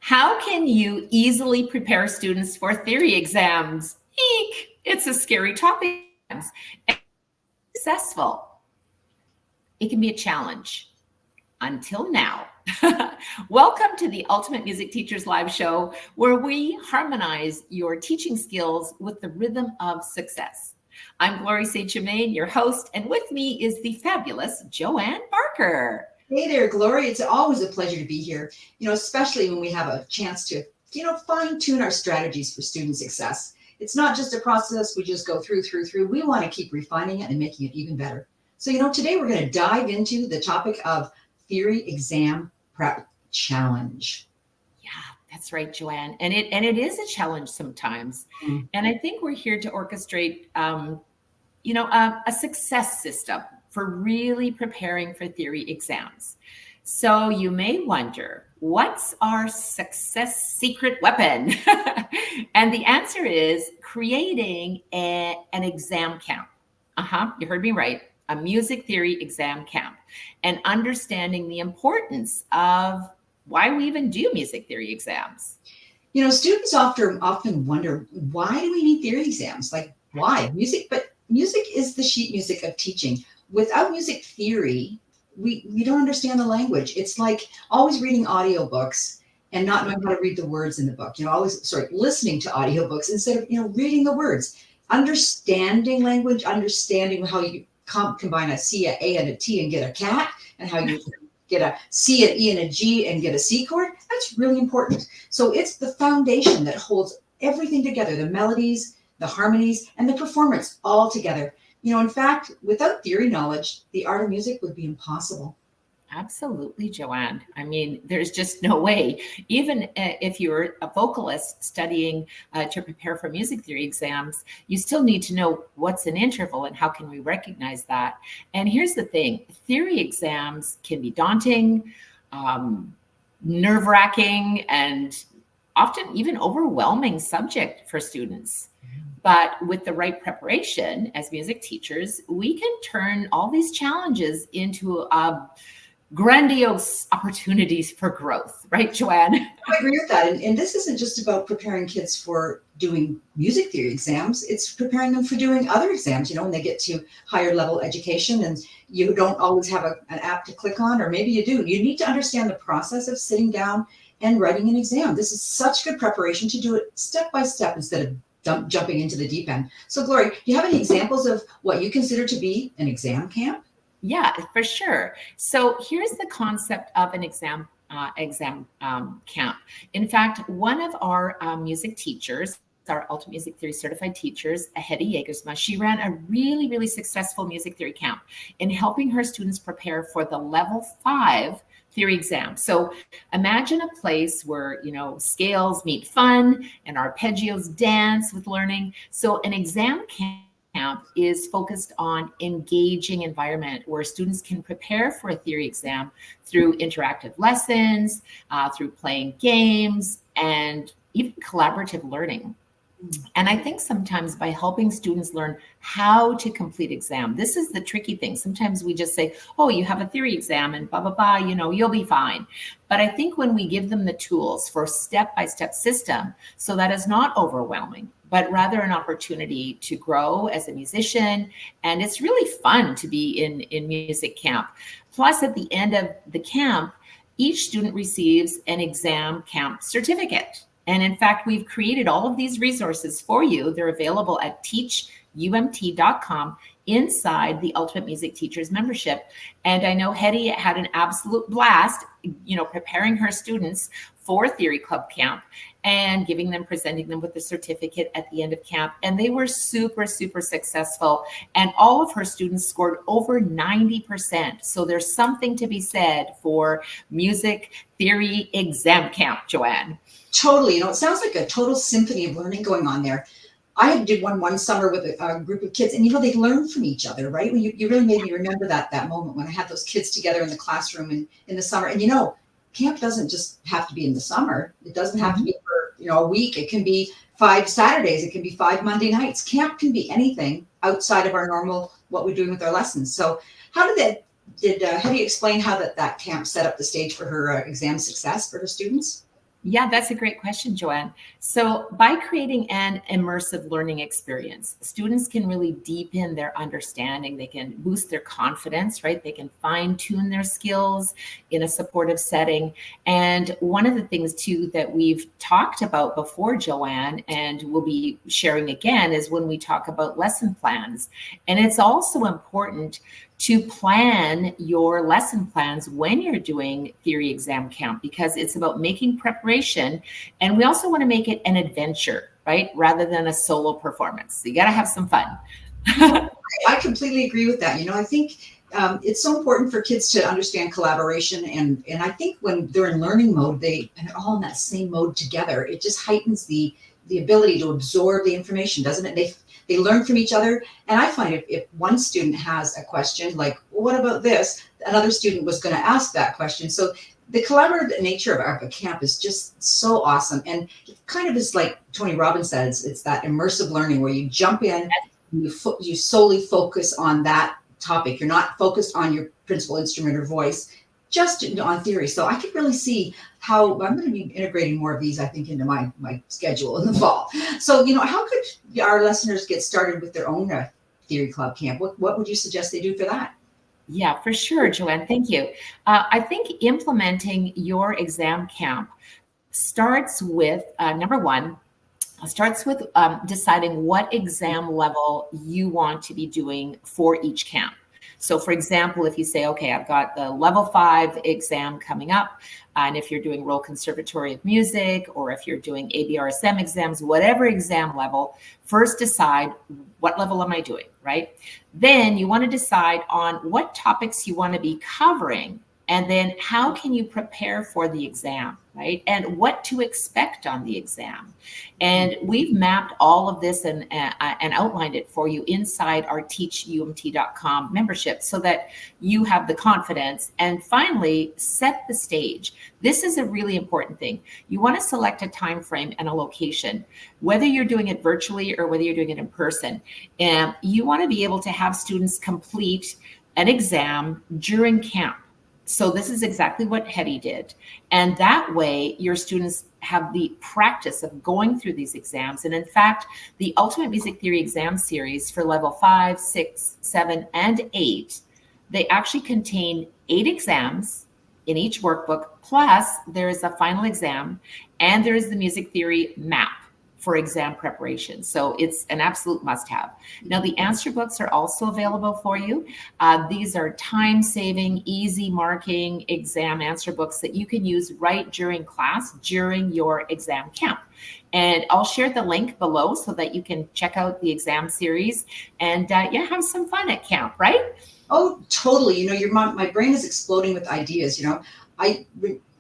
How can you easily prepare students for theory exams? Eek! It's a scary topic. And successful. It can be a challenge. Until now. Welcome to the Ultimate Music Teachers Live Show, where we harmonize your teaching skills with the rhythm of success. I'm Glory St. Germain, your host, and with me is the fabulous Joanne Barker. Hey there, Glory. It's always a pleasure to be here, especially when we have a chance to, fine tune our strategies for student success. It's not just a process we just go through. We want to keep refining it and making it even better. So, today we're going to dive into the topic of theory exam prep challenge. Yeah, that's right, Joanne. And it is a challenge sometimes. Mm-hmm. And I think we're here to orchestrate, a success system for really preparing for theory exams. So you may wonder, what's our success secret weapon? And the answer is creating an exam camp. You heard me right. A music theory exam camp, and understanding the importance of why we even do music theory exams. Students often wonder, why do we need theory exams? Like, why? But music is the sheet music of teaching. Without music theory, we don't understand the language. It's like always reading audiobooks and not knowing how to read the words in the book. Listening to audiobooks instead of, reading the words. Understanding language, understanding how you combine a C, a A, and a T and get a cat, and how you get a C, an E, and a G and get a C chord. That's really important. So it's the foundation that holds everything together, the melodies, the harmonies, and the performance all together. In fact, without theory knowledge, the art of music would be impossible. Absolutely, Joanne. I mean, there's just no way. Even if you're a vocalist studying to prepare for music theory exams, you still need to know what's an interval and how can we recognize that. And here's the thing, theory exams can be daunting, nerve-wracking, and often even overwhelming subject for students. But with the right preparation as music teachers, we can turn all these challenges into grandiose opportunities for growth, right, Joanne? I agree with that. And this isn't just about preparing kids for doing music theory exams. It's preparing them for doing other exams, when they get to higher level education and you don't always have an app to click on, or maybe you do. You need to understand the process of sitting down and writing an exam. This is such good preparation to do it step by step instead of jumping into the deep end. So, Glory, do you have any examples of what you consider to be an exam camp? Yeah, for sure. So here's the concept of an exam camp. In fact, one of our music teachers, our Ultimate Music Theory certified teachers, Hedy Jagersma, she ran a really, really successful music theory camp in helping her students prepare for the level 5 theory exam. So imagine a place where, scales meet fun and arpeggios dance with learning. So an exam camp is focused on engaging environment where students can prepare for a theory exam through interactive lessons, through playing games, and even collaborative learning. And I think sometimes by helping students learn how to complete exam, this is the tricky thing. Sometimes we just say, oh, you have a theory exam and blah, blah, blah, you'll be fine. But I think when we give them the tools for a step-by-step system, so that is not overwhelming, but rather an opportunity to grow as a musician. And it's really fun to be in music camp. Plus, at the end of the camp, each student receives an exam camp certificate. And in fact, we've created all of these resources for you. They're available at teachumt.com inside the Ultimate Music Teachers membership. And I know Hedy had an absolute blast, preparing her students for Theory Club Camp and presenting them with the certificate at the end of camp. And they were super, super successful. And all of her students scored over 90%. So there's something to be said for music theory exam camp, Joanne. Totally. It sounds like a total symphony of learning going on there. I did one summer with a group of kids, and they learn from each other, right? You really made me remember that moment when I had those kids together in the classroom in the summer. And camp doesn't just have to be in the summer. It doesn't have to be for a week. It can be 5 Saturdays. It can be 5 Monday nights. Camp can be anything outside of our normal what we're doing with our lessons. So how did Hedy explain how that camp set up the stage for her exam success for her students? Yeah, that's a great question, Joanne. So, by creating an immersive learning experience, students can really deepen their understanding. They can boost their confidence, right? They can fine tune their skills in a supportive setting. And one of the things, too, that we've talked about before, Joanne, and we'll be sharing again, is when we talk about lesson plans. And it's also important to plan your lesson plans when you're doing theory exam camp, because it's about making preparation. And we also want to make it an adventure, right? Rather than a solo performance. So you got to have some fun. I completely agree with that. I think it's so important for kids to understand collaboration. And I think when they're in learning mode, and they're all in that same mode together, it just heightens the ability to absorb the information, doesn't it? They learn from each other. And I find if one student has a question, like, well, what about this? Another student was going to ask that question. So the collaborative nature of a camp is just so awesome. And it kind of is like Tony Robbins says, it's that immersive learning where you jump in, you solely focus on that topic. You're not focused on your principal instrument or voice, just on theory. So I could really see how I'm going to be integrating more of these, I think, into my schedule in the fall. So, how could our listeners get started with their own theory club camp? What would you suggest they do for that? Yeah, for sure, Joanne. Thank you. I think implementing your exam camp starts with number one, deciding what exam level you want to be doing for each camp. So, for example, if you say, okay, I've got the level 5 exam coming up, and if you're doing Royal Conservatory of Music, or if you're doing ABRSM exams, whatever exam level, first decide what level am I doing, right? Then you want to decide on what topics you want to be covering, and then how can you prepare for the exam, right? And what to expect on the exam. And we've mapped all of this and outlined it for you inside our teachumt.com membership so that you have the confidence. And finally, set the stage. This is a really important thing. You want to select a time frame and a location, whether you're doing it virtually or whether you're doing it in person. And you want to be able to have students complete an exam during camp. So this is exactly what Hetty did. And that way your students have the practice of going through these exams. And in fact, the Ultimate Music Theory exam series for level 5, 6, 7, and 8, they actually contain 8 exams in each workbook. Plus there is a final exam, and there is the music theory map for exam preparation. So it's an absolute must-have. Now, the answer books are also available for you. These are time-saving, easy marking exam answer books that you can use right during class, during your exam camp. And I'll share the link below so that you can check out the exam series and have some fun at camp, right? Oh, totally. My brain is exploding with ideas. When I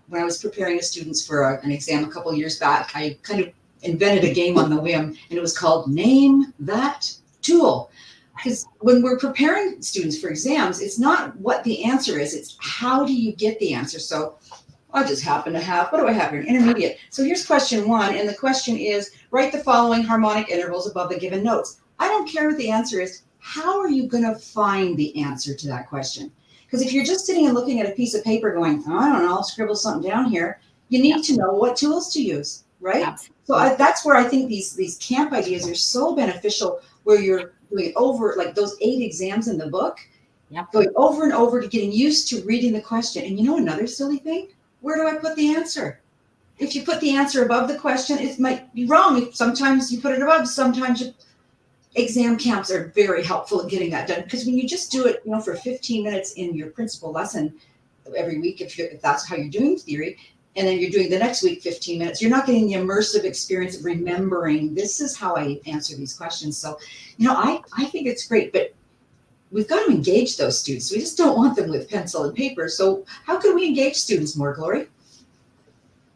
was preparing the students for an exam a couple of years back, I kind of invented a game on the whim, and it was called Name That Tool. Because when we're preparing students for exams, it's not what the answer is, it's how do you get the answer. So I just happen to have, what do I have here? An intermediate. So here's question 1, and the question is, write the following harmonic intervals above the given notes. I don't care what the answer is. How are you going to find the answer to that question? Because if you're just sitting and looking at a piece of paper going, oh, I don't know, I'll scribble something down here, you need to know what tools to use, right? Absolutely. So that's where I think these camp ideas are so beneficial, where you're doing over, like those 8 exams in the book, going over and over to getting used to reading the question. And another silly thing, where do I put the answer? If you put the answer above the question, it might be wrong. Sometimes you put it above, sometimes exam camps are very helpful at getting that done. Because when you just do it, for 15 minutes in your principal lesson every week, if that's how you're doing theory, and then you're doing the next week 15 minutes, you're not getting the immersive experience of remembering, this is how I answer these questions. So, I think it's great, but we've got to engage those students. We just don't want them with pencil and paper. So how can we engage students more, Glory?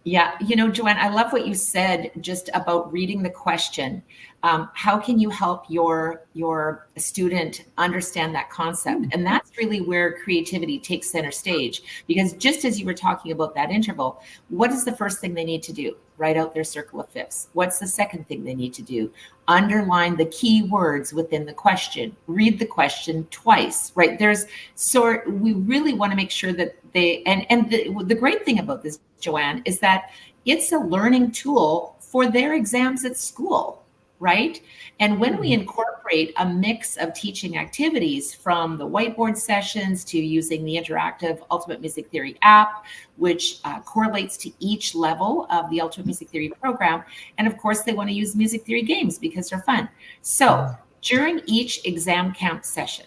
Yeah, Joanne, I love what you said just about reading the question. How can you help your student understand that concept? And that's really where creativity takes center stage. Because just as you were talking about that interval, what is the first thing they need to do? Write out their circle of fifths. What's the second thing they need to do? Underline the key words within the question. Read the question twice, right? We really want to make sure that they, and the great thing about this, Joanne, is that it's a learning tool for their exams at school, right? And when we incorporate a mix of teaching activities, from the whiteboard sessions to using the interactive Ultimate Music Theory app, which correlates to each level of the Ultimate Music Theory program. And of course, they want to use music theory games because they're fun. So during each exam camp session,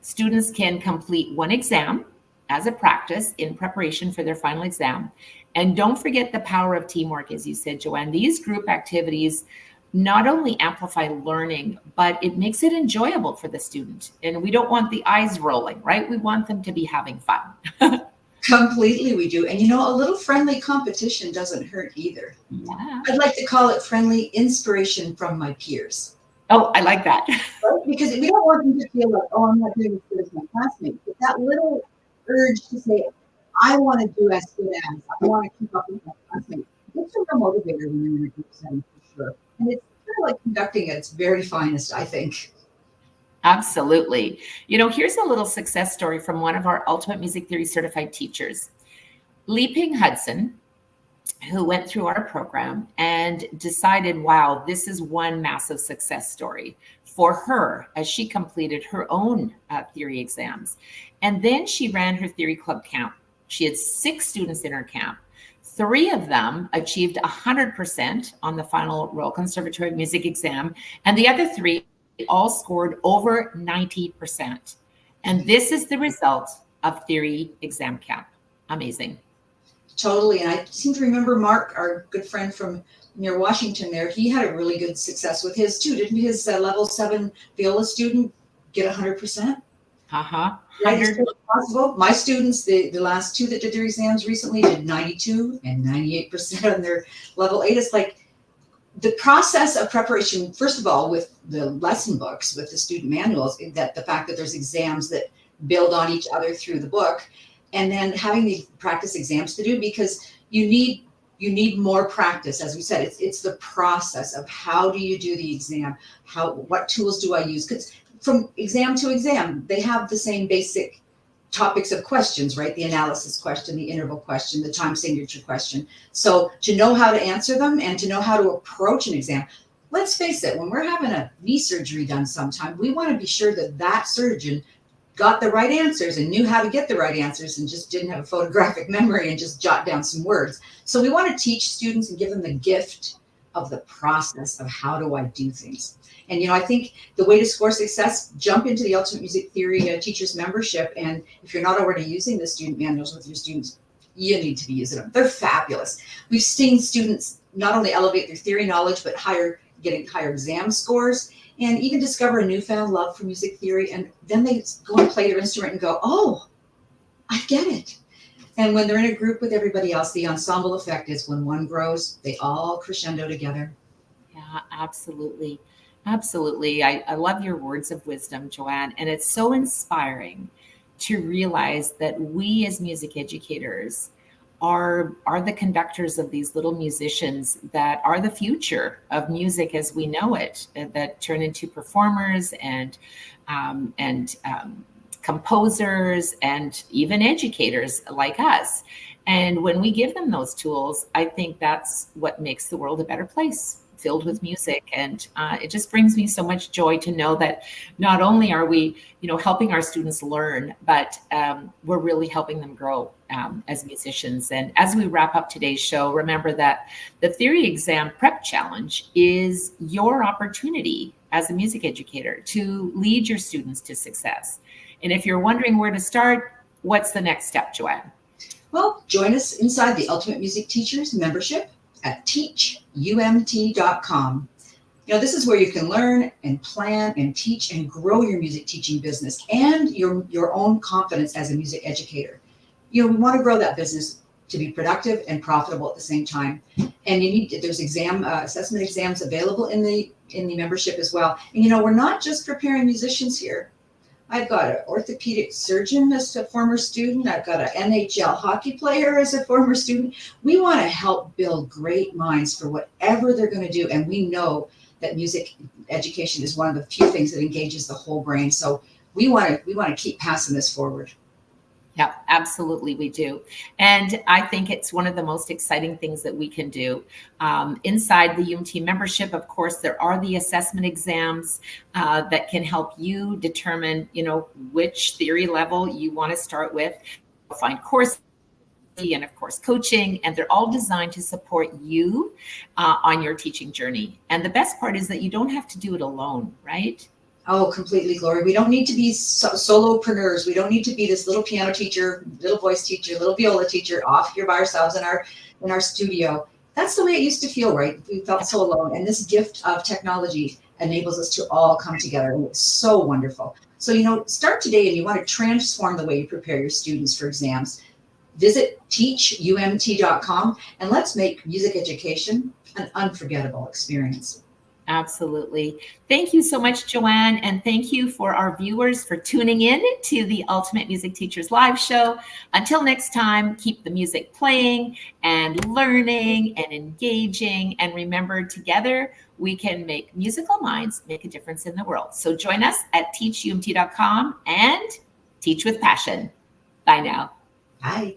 students can complete one exam as a practice in preparation for their final exam. And don't forget the power of teamwork, as you said, Joanne. These group activities not only amplify learning, but it makes it enjoyable for the student. And we don't want the eyes rolling, right? We want them to be having fun. Completely, we do. And you know, a little friendly competition doesn't hurt either. Yeah. I'd like to call it friendly inspiration from my peers. Oh, I like that. Right? Because we don't want them to feel like, oh, I'm not doing as good as my classmates. But that little urge to say, I want to do as good as, I want to keep up with my classmates. It's a real motivator when you're in a group setting, for sure. And it's kind of like conducting at its very finest, I think. Absolutely. You know, here's a little success story from one of our Ultimate Music Theory certified teachers, Lee Ping Hudson, who went through our program and decided, wow, this is one massive success story for her as she completed her own theory exams. And then she ran her theory club camp. She had 6 students in her camp. 3 of them achieved 100% on the final Royal Conservatory of Music exam, and the other 3 all scored over 90%. And this is the result of theory exam camp. Amazing. Totally. And I seem to remember Mark, our good friend from near Washington there, he had a really good success with his too. Didn't his level 7 viola student get 100%? Uh-huh. Right, is it possible? My students, the last 2 that did their exams recently, did 92 and 98% on their level 8. It's like the process of preparation, first of all, with the lesson books, with the student manuals, that the fact that there's exams that build on each other through the book, and then having the practice exams to do, because you need more practice. As we said, it's the process of how do you do the exam, what tools do I use? Because from exam to exam, they have the same basic topics of questions, right? The analysis question, the interval question, the time signature question. So to know how to answer them and to know how to approach an exam, let's face it, when we're having a knee surgery done sometime, we want to be sure that that surgeon got the right answers and knew how to get the right answers and just didn't have a photographic memory and just jot down some words. So we want to teach students and give them the gift of the process of how do I do things. And, you know, I think the way to score success, jump into the Ultimate Music Theory Teachers Membership. And if you're not already using the student manuals with your students, you need to be using them. They're fabulous. We've seen students not only elevate their theory knowledge, but getting higher exam scores, and even discover a newfound love for music theory. And then they go and play their instrument and go, oh, I get it. And when they're in a group with everybody else, the ensemble effect is when one grows, they all crescendo together. Yeah, absolutely. Absolutely. I love your words of wisdom, Joanne. And it's so inspiring to realize that we as music educators are the conductors of these little musicians that are the future of music as we know it, that turn into performers and composers and even educators like us. And when we give them those tools, I think that's what makes the world a better place, filled with music. And it just brings me so much joy to know that not only are we, helping our students learn, but we're really helping them grow as musicians. And as we wrap up today's show, remember that the Theory Exam Prep Challenge is your opportunity as a music educator to lead your students to success. And if you're wondering where to start, what's the next step, Joanne? Well, join us inside the Ultimate Music Teachers membership at teachumt.com. This is where you can learn and plan and teach and grow your music teaching business and your own confidence as a music educator. We want to grow that business to be productive and profitable at the same time. And there's assessment exams available in the membership as well. And we're not just preparing musicians here. I've got an orthopedic surgeon as a former student. I've got an NHL hockey player as a former student. We want to help build great minds for whatever they're going to do. And we know that music education is one of the few things that engages the whole brain. So we want to keep passing this forward. Yeah, absolutely, we do. And I think it's one of the most exciting things that we can do. Inside the UMT membership, of course, there are the assessment exams that can help you determine, which theory level you want to start with. You'll find courses and, of course, coaching, and they're all designed to support you on your teaching journey. And the best part is that you don't have to do it alone, right? Oh, completely, Glory. We don't need to be solopreneurs. We don't need to be this little piano teacher, little voice teacher, little viola teacher off here by ourselves in our studio. That's the way it used to feel, right? We felt so alone. And this gift of technology enables us to all come together. And it's so wonderful. So, start today and you want to transform the way you prepare your students for exams. Visit teachumt.com and let's make music education an unforgettable experience. Absolutely. Thank you so much, Joanne. And thank you for our viewers for tuning in to the Ultimate Music Teachers Live Show. Until next time, keep the music playing and learning and engaging. And remember, together, we can make musical minds make a difference in the world. So join us at teachumt.com and teach with passion. Bye now. Bye.